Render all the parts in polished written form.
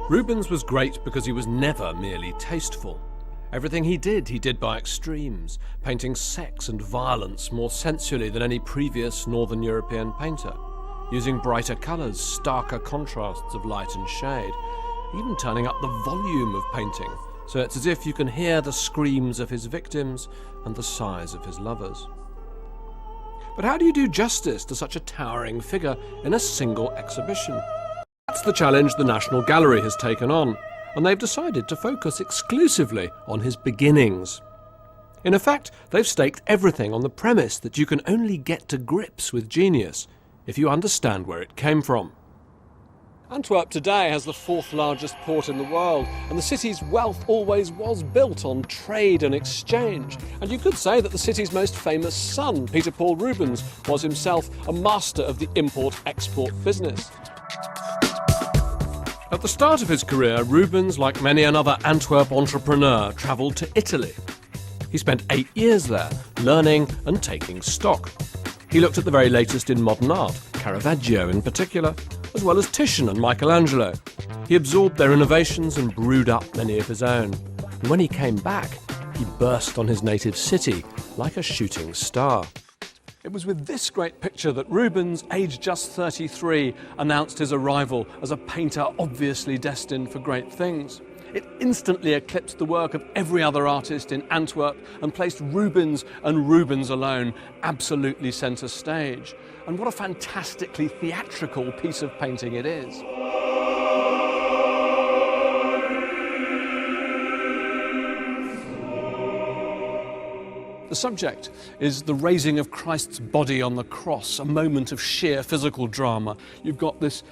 Rubens was great because he was never merely tasteful. Everything he did by extremes, painting sex and violence more sensually than any previous Northern European painter, using brighter colours, starker contrasts of light and shade, even turning up the volume of painting, so it's as if you can hear the screams of his victims and the sighs of his lovers. But how do you do justice to such a towering figure in a single exhibition? That's the challenge the National Gallery has taken on, and they've decided to focus exclusively on his beginnings. In effect, they've staked everything on the premise that you can only get to grips with genius if you understand where it came from. Antwerp today has the fourth largest port in the world, and the city's wealth always was built on trade and exchange. And you could say that the city's most famous son, Peter Paul Rubens, was himself a master of the import-export business. At the start of his career, Rubens, like many another Antwerp entrepreneur, travelled to Italy. He spent 8 years there, learning and taking stock. He looked at the very latest in modern art, Caravaggio in particular, as well as Titian and Michelangelo. He absorbed their innovations and brewed up many of his own. And when he came back, he burst on his native city like a shooting star. It was with this great picture that Rubens, aged just 33, announced his arrival as a painter obviously destined for great things. It instantly eclipsed the work of every other artist in Antwerp and placed Rubens and Rubens alone absolutely centre stage. And what a fantastically theatrical piece of painting it is. The subject is the raising of Christ's body on the cross, a moment of sheer physical drama. You've got this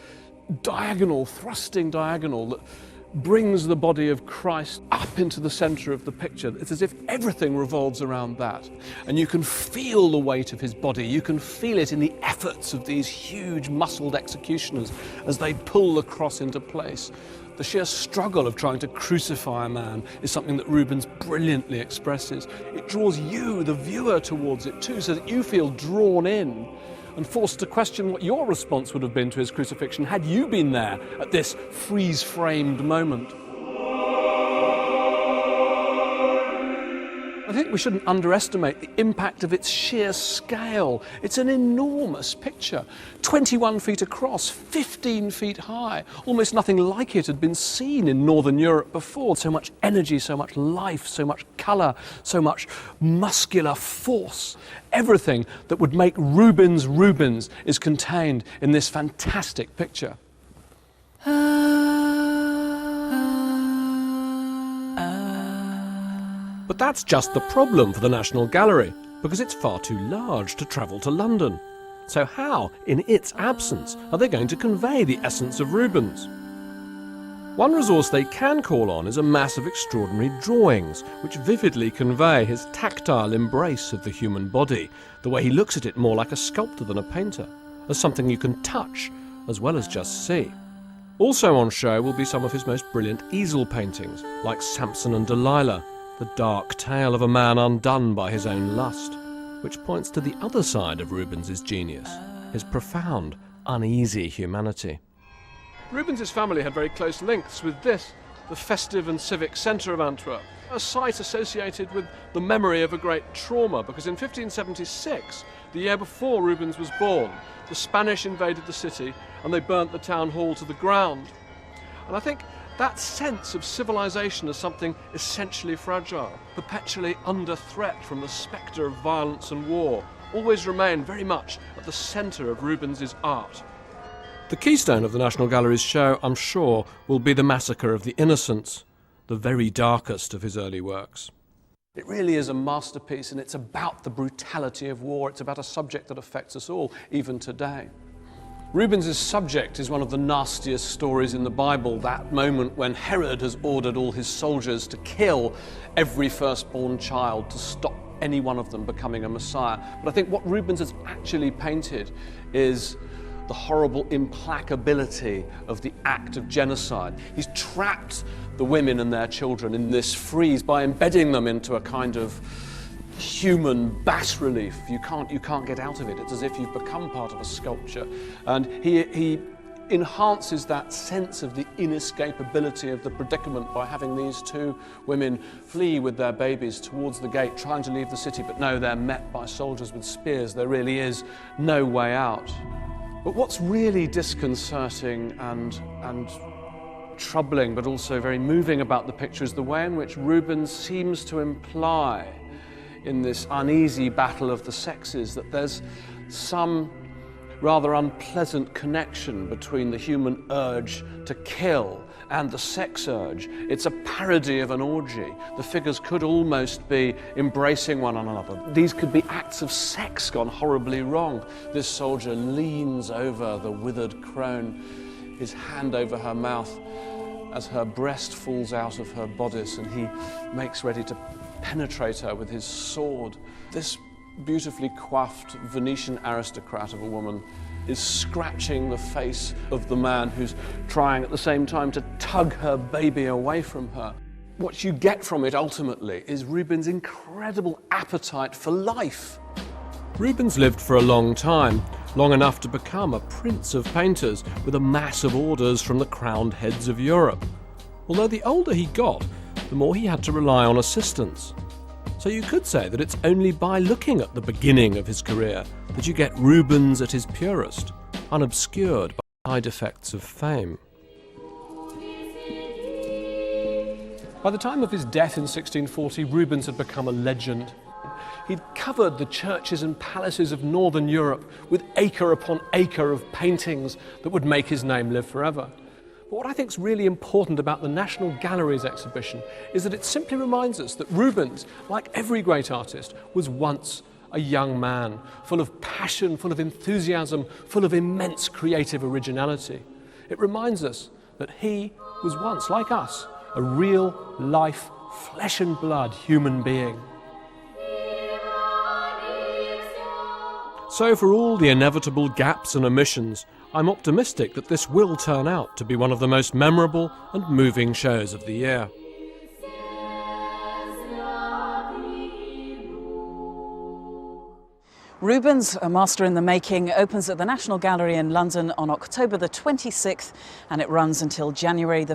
diagonal, thrusting diagonal that brings the body of Christ up into the centre of the picture. It's as if everything revolves around that. And you can feel the weight of his body. You can feel it in the efforts of these huge muscled executioners as they pull the cross into place. The sheer struggle of trying to crucify a man is something that Rubens brilliantly expresses. It draws you, the viewer, towards it too, so that you feel drawn in and forced to question what your response would have been to his crucifixion had you been there at this freeze-framed moment. I think we shouldn't underestimate the impact of its sheer scale. It's an enormous picture, 21 feet across, 15 feet high. Almost nothing like it had been seen in Northern Europe before. So much energy, so much life, so much colour, so much muscular force. Everything that would make Rubens Rubens is contained in this fantastic picture. But that's just the problem for the National Gallery, because it's far too large to travel to London. So how, in its absence, are they going to convey the essence of Rubens? One resource they can call on is a mass of extraordinary drawings, which vividly convey his tactile embrace of the human body, the way he looks at it more like a sculptor than a painter, as something you can touch, as well as just see. Also on show will be some of his most brilliant easel paintings, like Samson and Delilah, the dark tale of a man undone by his own lust, which points to the other side of Rubens's genius, his profound, uneasy humanity. Rubens's family had very close links with this, the festive and civic centre of Antwerp, a site associated with the memory of a great trauma, because in 1576, the year before Rubens was born, the Spanish invaded the city and they burnt the town hall to the ground. And I think that sense of civilization as something essentially fragile, perpetually under threat from the spectre of violence and war, always remained very much at the centre of Rubens's art. The keystone of the National Gallery's show, I'm sure, will be the Massacre of the Innocents, the very darkest of his early works. It really is a masterpiece, and it's about the brutality of war. It's about a subject that affects us all, even today. Rubens's subject is one of the nastiest stories in the Bible, that moment when Herod has ordered all his soldiers to kill every firstborn child to stop any one of them becoming a Messiah. But I think what Rubens has actually painted is the horrible implacability of the act of genocide. He's trapped the women and their children in this freeze by embedding them into a kind of human bas-relief. You can't get out of it. It's as if you've become part of a sculpture. And he enhances that sense of the inescapability of the predicament by having these two women flee with their babies towards the gate, trying to leave the city, but no, they're met by soldiers with spears. There really is no way out. But what's really disconcerting and troubling, but also very moving about the picture is the way in which Rubens seems to imply in this uneasy battle of the sexes that there's some rather unpleasant connection between the human urge to kill and the sex urge. It's a parody of an orgy. The figures could almost be embracing one another. These could be acts of sex gone horribly wrong. This soldier leans over the withered crone, his hand over her mouth as her breast falls out of her bodice, and he makes ready to penetrate her with his sword. This beautifully coiffed Venetian aristocrat of a woman is scratching the face of the man who's trying at the same time to tug her baby away from her. What you get from it ultimately is Rubens' incredible appetite for life. Rubens lived for a long time, long enough to become a prince of painters with a mass of orders from the crowned heads of Europe. Although the older he got, the more he had to rely on assistants. So you could say that it's only by looking at the beginning of his career that you get Rubens at his purest, unobscured by side effects of fame. By the time of his death in 1640, Rubens had become a legend. He'd covered the churches and palaces of northern Europe with acre upon acre of paintings that would make his name live forever. But what I think is really important about the National Gallery's exhibition is that it simply reminds us that Rubens, like every great artist, was once a young man, full of passion, full of enthusiasm, full of immense creative originality. It reminds us that he was once, like us, a real life, flesh and blood human being. So for all the inevitable gaps and omissions, I'm optimistic that this will turn out to be one of the most memorable and moving shows of the year. Rubens, A Master in the Making, opens at the National Gallery in London on October the 26th, and it runs until January the